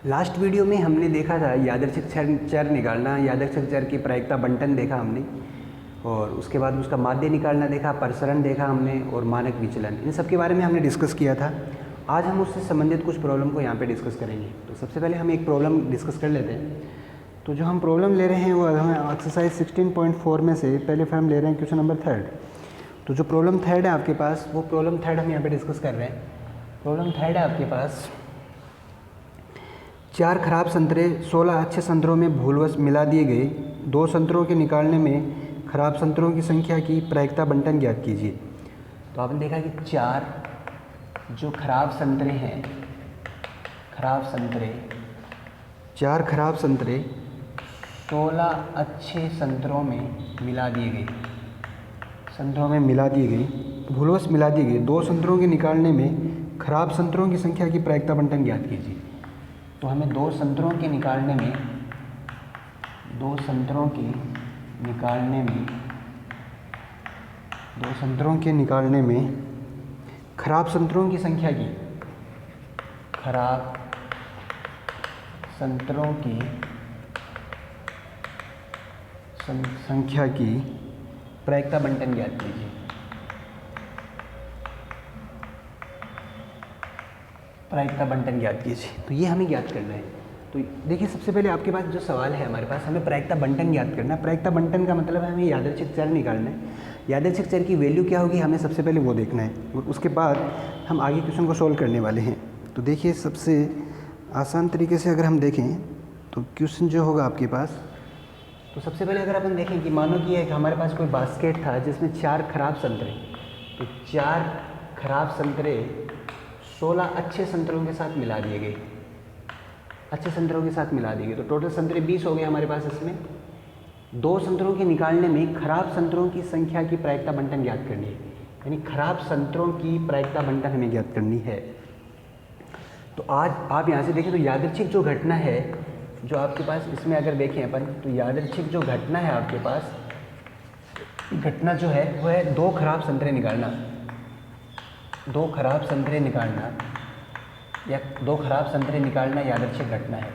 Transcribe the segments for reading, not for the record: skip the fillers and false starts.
Last video में हमने देखा था यादृच्छिक चर निकालना, यादृच्छिक चर की प्रायिकता बंटन देखा हमने, और उसके बाद उसका माध्य निकालना देखा, प्रसरण देखा हमने, और मानक विचलन, इन सब के बारे में हमने डिस्कस किया था। आज हम उससे संबंधित कुछ प्रॉब्लम को यहाँ पे डिस्कस करेंगे। तो सबसे पहले हम एक प्रॉब्लम डिस्कस कर लेते हैं। तो जो हम प्रॉब्लम ले रहे हैं वो हमें एक्सरसाइज 16.4 में से पहले फिर हम ले रहे हैं क्वेश्चन नंबर 3। तो जो प्रॉब्लम 3 है आपके पास, वो प्रॉब्लम 3 हम यहाँ पे डिस्कस कर रहे हैं। प्रॉब्लम 3 है आपके पास, 4 खराब संतरे 16 अच्छे संतरों में भूलवश मिला दिए गए। 2 संतरों के निकालने में खराब संतरों की संख्या की प्रायिकता बंटन ज्ञात कीजिए। तो आपने देखा कि 4 जो खराब संतरे हैं, खराब संतरे, 4 खराब संतरे 16 अच्छे संतरों में मिला दिए गए, संतरों में मिला दिए गए, भूलवश मिला दिए गए। 2 संतरों के निकालने में खराब संतरों की संख्या की प्रायिकता बंटन ज्ञात कीजिए। तो हमें 2 संतरों के निकालने में, 2 संतरों के निकालने में, 2 संतरों के निकालने में खराब संतरों की संख्या की, खराब संतरों की संख्या की प्रायिकता बंटन ज्ञात कीजिए। प्रायिकता बंटन ज्ञात कीजिए। तो ये हमें ज्ञात करना है। तो देखिए, सबसे पहले आपके पास जो सवाल है हमारे पास, हमें प्रायिकता बंटन ज्ञात करना है। प्रायिकता बंटन का मतलब है हमें यादृच्छिक चर निकालना है। यादृच्छिक चर की वैल्यू क्या होगी, हमें सबसे पहले वो देखना है, और उसके बाद हम आगे क्वेश्चन को सोल्व करने वाले हैं। तो देखिए, सबसे आसान तरीके से अगर हम देखें तो क्वेश्चन जो होगा आपके पास, तो सबसे पहले अगर अपन देखें कि मानो कि एक हमारे पास कोई बास्केट था जिसमें 4 खराब संतरे, तो 4 खराब संतरे 16 अच्छे संतरों के साथ मिला दिए गए, अच्छे संतरों के साथ मिला दिए गए। तो टोटल संतरे 20 हो गए हमारे पास। इसमें 2 संतरों के निकालने में खराब संतरों की संख्या की प्रायिकता बंटन ज्ञात करनी है, यानी खराब संतरों की प्रायिकता बंटन हमें ज्ञात करनी है। तो आज आप यहाँ से देखें तो यादृच्छिक जो घटना है जो आपके पास, इसमें अगर देखें अपन, तो यादृच्छिक जो घटना है आपके पास, घटना जो है वो है 2 खराब संतरे निकालना, 2 खराब संतरे निकालना, या 2 खराब संतरे निकालना यादृच्छिक घटना है।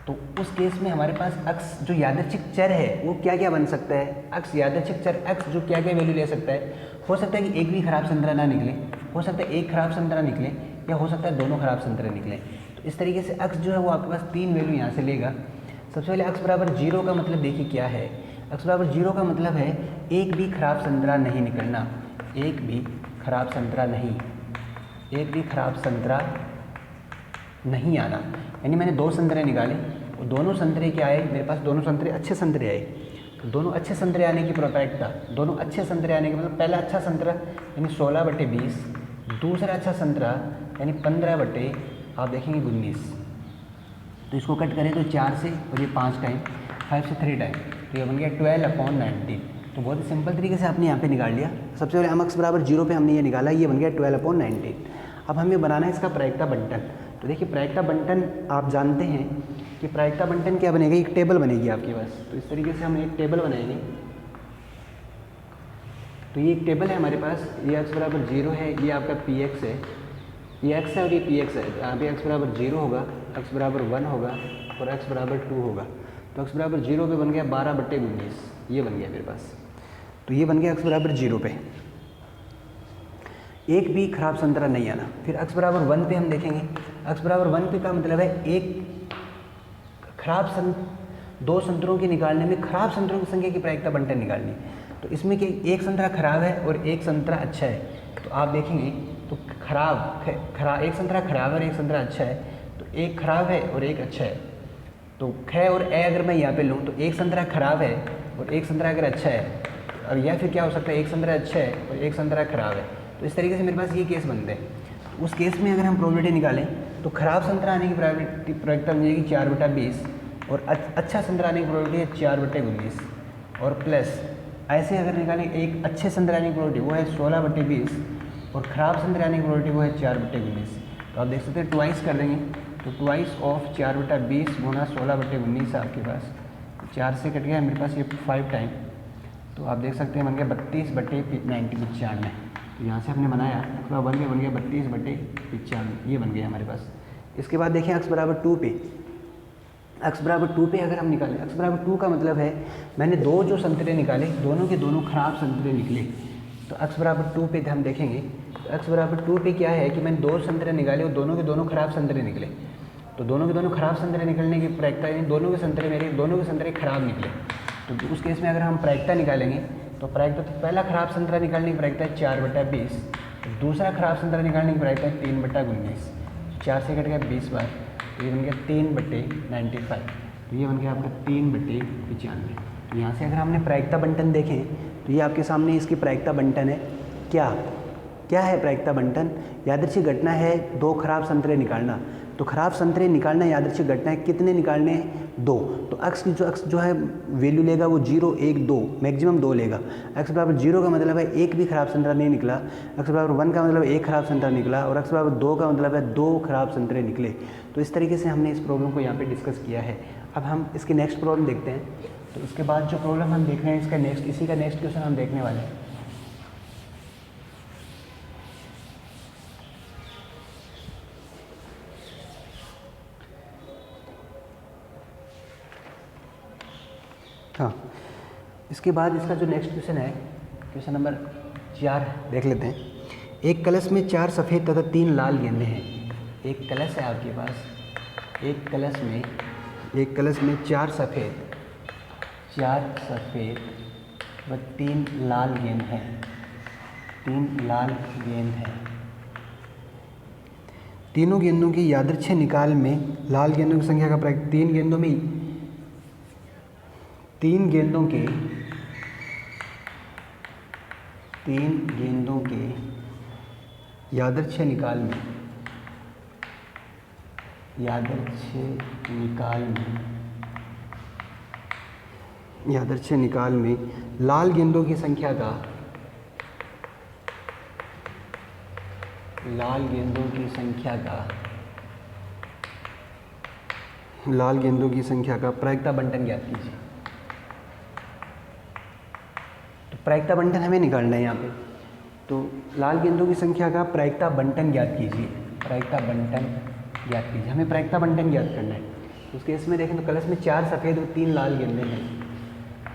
तो उस केस में हमारे पास अक्स जो यादृच्छिक चर है वो क्या क्या बन सकता है, अक्स यादृच्छिक चर अक्स जो क्या क्या वैल्यू ले सकता है। हो सकता है कि एक भी खराब संतरा ना निकले, हो सकता है एक खराब संतरा निकले, या हो सकता है दोनों खराब संतरे निकले। तो इस तरीके से अक्स जो है वो आपके पास 3 वैल्यू यहाँ से लेगा। सबसे पहले अक्स बराबर 0 का मतलब देखिए क्या है। अक्स बराबर 0 का मतलब है एक भी खराब संतरा नहीं निकलना, एक भी खराब संतरा नहीं, एक भी खराब संतरा नहीं आना। यानी मैंने 2 संतरे निकाले, और दोनों संतरे क्या आए मेरे पास, दोनों संतरे अच्छे संतरे आए। तो दोनों अच्छे संतरे आने की प्रायिकता, दोनों अच्छे संतरे आने का मतलब पहला अच्छा संतरा यानी 16/20, दूसरा अच्छा संतरा यानी 15 आप देखेंगे 19। तो इसको कट करें तो 4 से, और ये 5 टाइम, 5 से 3 टाइम, तो ये बन गया 12/19। तो बहुत ही सिंपल तरीके से आपने यहाँ पे निकाल लिया। सबसे पहले अक्स बराबर 0 पे हमने ये निकाला, ये बन गया 12/19। अब हमें बनाना है इसका प्रायिकता बंटन। तो देखिए, प्रायिकता बंटन आप जानते हैं कि प्रायिकता बंटन क्या बनेगा, एक टेबल बनेगी आपके पास। तो इस तरीके से हम एक टेबल बनाएंगे। तो ये एक टेबल है हमारे पास, ये x बराबर 0 है, ये आपका px है, ये x है और ये px है। तो यहाँ पे x बराबर 0 होगा, x बराबर 1 होगा, और x बराबर 2 होगा। तो x बराबर 0 पे बन गया 12/19, ये बन गया मेरे पास। तो ये बन गया x बराबर 0 पे, एक भी खराब संतरा नहीं आना। फिर x बराबर 1 पे हम देखेंगे, x बराबर 1 पे का मतलब है एक खराब 2 संतरों के निकालने में खराब संतरों की संख्या की प्रायिकता बंटन निकालनी। तो इसमें कि एक संतरा खराब है और एक संतरा अच्छा है। तो आप देखेंगे तो खराब एक संतरा खराब है और एक संतरा अच्छा है, तो एक खराब है और एक अच्छा है। तो ख और ए अगर मैं यहाँ पे लूँ तो एक संतरा खराब है और एक संतरा अगर अच्छा है, और या फिर क्या हो सकता है एक संतरा अच्छा है और एक संतरा खराब है। तो इस तरीके से मेरे पास ये केस बनते हैं। तो उस केस में अगर हम प्रोबेबिलिटी निकालें तो खराब संतरा आने की प्रायिकता मिलेगी 4/20, और अच्छा संतरा आने की प्रोबेबिलिटी है 4/19, और प्लस ऐसे अगर निकालें एक अच्छे संतरा आने की प्रोबेबिलिटी वो है 16/20, और ख़राब संतरा आने की प्रोबेबिलिटी वो है 4/19। तो आप देख सकते हैं ट्वाइस कर देंगे, तो ट्वाइस ऑफ 4/20 गुना 16/19 है आपके पास। 4 से कट गया मेरे पास ये 5 टाइम, तो आप देख सकते हैं बन गया 32/90 95। तो यहाँ से हमने बनाया x बराबर 1 पे बन गया 32/95, ये बन गया हमारे पास। इसके बाद देखें x बराबर 2 पे, x बराबर 2 पे अगर हम निकालें, x बराबर 2 का मतलब है मैंने दो जो संतरे निकाले दोनों के दोनों खराब संतरे निकले। तो x बराबर 2 पे हम देखेंगे, तो x बराबर 2 पे क्या है कि मैंने दो संतरे निकाले और दोनों के दोनों खराब संतरे निकले। तो दोनों के दोनों खराब संतरे निकलने की प्रायिकता यानी दोनों के संतरे खराब निकले। तो उस केस में अगर हम प्रायिकता निकालेंगे तो प्रायिकता, तो पहला खराब संतरा निकालने की प्रायिकता है 4/20, दूसरा खराब संतरा निकालने की प्रायिकता है 3/19। 4 से कट गया 20 बार, तो ये बन गया 3/95, तो ये बन गया आपका 3/95। तो यहाँ से अगर हमने प्रायिकता बंटन देखें तो ये आपके सामने इसकी प्रायिकता बंटन है। क्या है प्रायिकता बंटन? यादृच्छिक घटना है दो खराब संतरे निकालना। तो खराब संतरे निकालना यादृच्छिक घटना है, कितने निकालने हैं? 2। तो x जो है वैल्यू लेगा वो 0, 1, 2, मैक्सिमम 2 लेगा। x बराबर 0 का मतलब है एक भी खराब संतरा नहीं निकला, x बराबर 1 का मतलब एक खराब संतरा निकला, और x बराबर 2 का मतलब है 2 खराब संतरे निकले। तो इस तरीके से हमने इस प्रॉब्लम को यहाँ पे डिस्कस किया है। अब हम इसकी नेक्स्ट प्रॉब्लम देखते हैं। तो इसके बाद जो प्रॉब्लम हम देख रहे हैं इसी का नेक्स्ट क्वेश्चन हम देखने वाले हैं। हाँ, इसके बाद इसका जो नेक्स्ट क्वेश्चन है, क्वेश्चन नंबर 4 देख लेते हैं। एक कलश में 4 सफ़ेद तथा 3 लाल गेंदें हैं। एक कलश है आपके पास, एक कलश में 4 सफ़ेद व 3 लाल गेंद हैं। 3 लाल गेंद हैं। तीनों गेंदों की यादृच्छिक निकाल में लाल गेंदों की संख्या का प्रायिकता, तीन गेंदों के यादृच्छिक निकाल में लाल गेंदों की संख्या का प्रायिकता बंटन ज्ञात कीजिए। तो प्रायिकता बंटन हमें निकालना है यहाँ पे। तो लाल गेंदों की संख्या का प्रायिकता बंटन ज्ञात कीजिए। हमें प्रायिकता बंटन ज्ञात करना है। तो उस केस में देखें तो कलश में 4 सफ़ेद और 3 लाल गेंदें हैं।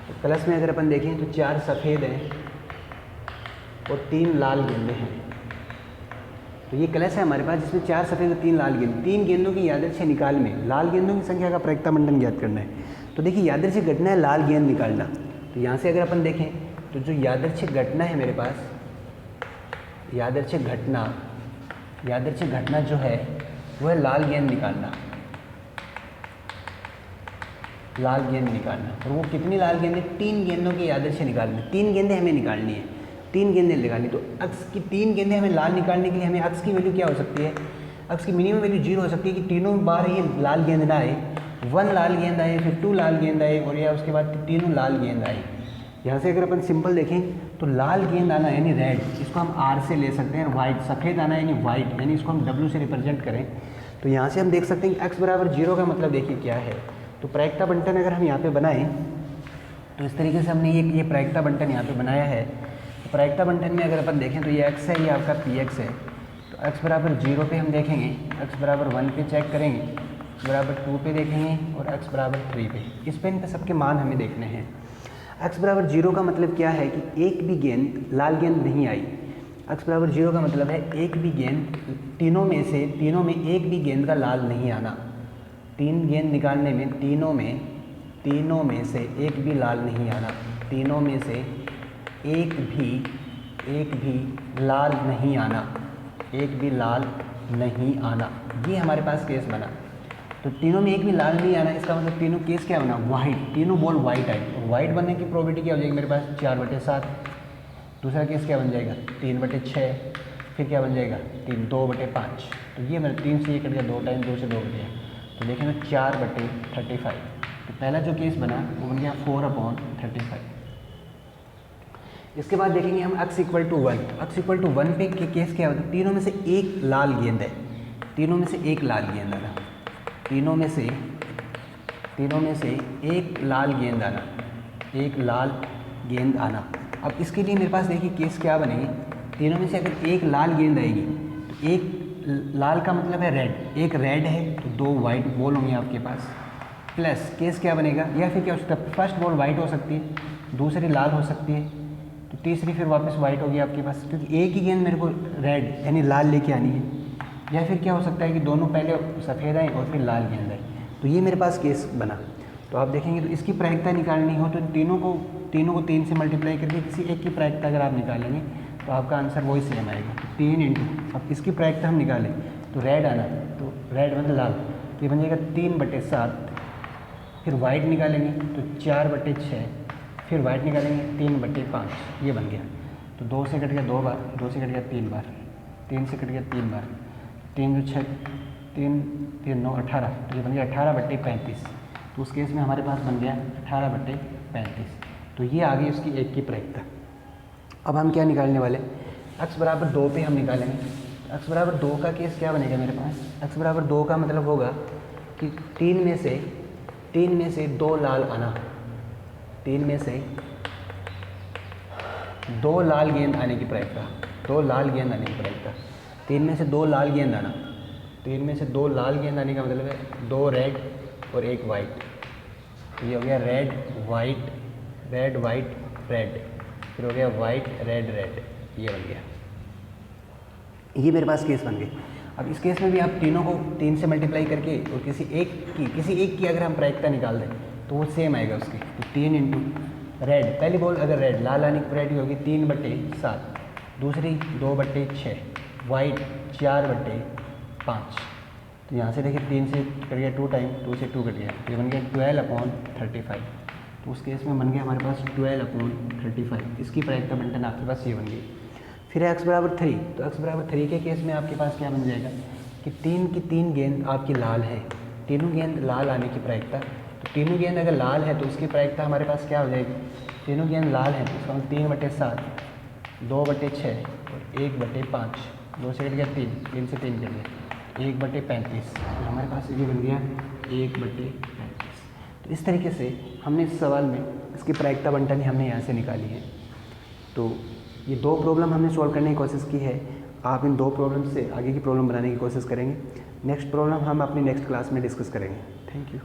तो कलश में अगर अपन देखें तो 4 सफ़ेद हैं और 3 लाल गेंदें हैं। तो ये कलश है हमारे पास जिसमें 4 सफ़ेद और 3 लाल गेंद। 3 गेंदों की यादृच्छिक निकाल में लाल गेंदों की संख्या का प्रायिकता बंटन ज्ञात करना है। तो देखिए यादृच्छिक घटना है लाल गेंद निकालना। तो यहाँ से अगर अपन देखें तो जो यादृच्छिक घटना है मेरे पास, यादृच्छिक घटना जो है वो है लाल गेंद निकालना। और वो कितनी लाल गेंदें? 3 गेंदों की यादृच्छिक निकालना। 3 गेंदें हमें निकालनी है, 3 गेंदें निकालनी। तो अक्स की 3 गेंदें हमें लाल निकालने के लिए हमें अक्स की वैल्यू क्या हो सकती है? अक्स की मिनिमम वैल्यू 0 हो सकती है कि तीनों बार ये लाल गेंद ना आए, 1 लाल गेंद आए, फिर 2 लाल गेंद आए, और या उसके बाद तीनों लाल गेंद आए। यहाँ से अगर अपन सिंपल देखें तो लाल गेंद आना यानी रेड, इसको हम आर से ले सकते हैं, और वाइट सफ़ेद आना यानी वाइट, यानी इसको हम डब्ल्यू से रिप्रेजेंट करें। तो यहाँ से हम देख सकते हैं कि x बराबर 0 का मतलब देखिए क्या है। तो प्रायिकता बंटन अगर हम यहाँ पे बनाएं तो इस तरीके से हमने ये प्रायिकता बंटन यहाँ पे बनाया है। तो प्रायिकता बंटन में अगर अपन देखें तो ये x है, ये आपका px है। तो x बराबर 0 पे हम देखेंगे, x बराबर 1 पे चेक करेंगे, x बराबर 2 पे देखेंगे, और x बराबर 3 पे। इस पे इन पे सबके मान हमें देखने हैं। x बराबर 0 का मतलब क्या है कि एक भी गेंद लाल गेंद नहीं आई। x बराबर 0 का मतलब है एक भी गेंद, तीनों में एक भी गेंद का लाल नहीं आना। 3 गेंद निकालने में तीनों में से एक भी लाल नहीं आना। तीनों में से एक भी लाल नहीं आना। ये हमारे पास केस बना। तो तीनों में एक भी लाल नहीं आना, इसका मतलब तीनों केस क्या बना? वाइट, तीनों बॉल वाइट आई। तो वाइट बनने की प्रोबेबिलिटी क्या हो जाएगी मेरे पास? 4/7। दूसरा केस क्या बन जाएगा? 3/6। फिर क्या बन जाएगा? 2/5। तो ये मेरा 3 से 1 कट गया, 2 टाइम 2 से 2 कट गया। तो देखें तो 4/35। तो पहला जो केस बना वो बन गया 4/35। इसके बाद देखेंगे हम x = 1। x = 1 पे केस क्या होता है? तीनों में से एक लाल गेंद है, तीनों में से एक लाल गेंद आना, तीनों में से एक लाल गेंद आना। अब इसके लिए मेरे पास देखिए केस क्या बनेगी? तीनों में से अगर एक लाल गेंद आएगी तो एक लाल का मतलब है रेड, एक रेड है तो 2 वाइट बॉल होंगे आपके पास, प्लस केस क्या बनेगा, या फिर क्या हो सकता है, फर्स्ट बॉल वाइट हो सकती है, दूसरी लाल हो सकती है, तो तीसरी फिर वापस वाइट होगी आपके पास, क्योंकि एक ही गेंद मेरे को रेड यानी लाल लेके आनी है। या फिर क्या हो सकता है कि दोनों पहले सफ़ेद आए और फिर लाल गेंद आए। तो ये मेरे पास केस बना। तो आप देखेंगे तो इसकी प्रायिकता निकालनी हो तो तीनों को 3 से मल्टीप्लाई करके किसी एक की प्रायिकता अगर आप निकालेंगे तो आपका आंसर वही सेम आएगा। 3 इंटू, अब इसकी प्रायिकता हम निकालें तो रेड आना, तो रेड मतलब लाल, तो ये बन जाएगा 3/7, फिर वाइट निकालेंगे तो 4/6, फिर वाइट निकालेंगे 3/5, ये बन गया। तो 2 से कट गया 2 बार, 2 से कट गया 3 बार, 3 से कट गया 3 बार, 3 2 6, 3 3 9 18, तो ये बन गया 18/35। तो उस केस में हमारे पास बन गया 18/35। तो ये आ गई उसकी एक की प्रायिकता। अब हम क्या निकालने वाले, x बराबर 2 पे हम निकालेंगे। x बराबर 2 का केस क्या बनेगा मेरे पास, x बराबर 2 का मतलब होगा कि 3 में से 2 लाल आना, 3 में से 2 लाल गेंद आने की प्रायिकता, 2 लाल गेंद आने की प्रायिकता, 3 में से 2 लाल गेंद आना, 3 में से 2 लाल गेंद आने का मतलब है 2 रेड और 1 वाइट। ये हो गया red white red white red, फिर हो गया वाइट रेड रेड, ये बन गया। ये मेरे पास केस बन गए। अब इस केस में भी आप तीनों को 3 से मल्टीप्लाई करके और किसी एक की अगर हम प्रायिकता निकाल दें तो वो सेम आएगा उसकी। तो 3 इंटू रेड, पहली बॉल अगर रेड लाल आने की प्रायिकता होगी 3/7, दूसरी 2/6, वाइट 4/5। तो यहाँ से देखिए 3 से कट गया 2 टाइम, 2 से 2 कट गया, ये बन गया 12/35। तो उस केस में बन गया हमारे पास 12/35। इसकी प्रायिकता बंटन आपके पास ये बन गई। फिर x बराबर 3, तो x बराबर 3 के केस में आपके पास क्या बन जाएगा कि 3 की 3 गेंद आपकी लाल है, तीनों गेंद लाल आने की प्रायिकता। तो तीनों गेंद अगर लाल है तो उसकी प्रायिकता हमारे पास क्या हो जाएगी, तीनों गेंद लाल है तो इसका मतलब 3/7, 2/6 और 1/5, 2 से कट गया 3 से 3 कट गया 1/35। तो हमारे पास ये बन गया 1/35। तो इस तरीके से हमने इस सवाल में इसकी प्रायिकता बंटन हमने यहाँ से निकाली है। तो ये 2 प्रॉब्लम हमने सॉल्व करने की कोशिश की है। आप इन 2 प्रॉब्लम से आगे की प्रॉब्लम बनाने की कोशिश करेंगे। नेक्स्ट प्रॉब्लम हम अपनी नेक्स्ट क्लास में डिस्कस करेंगे। Thank you.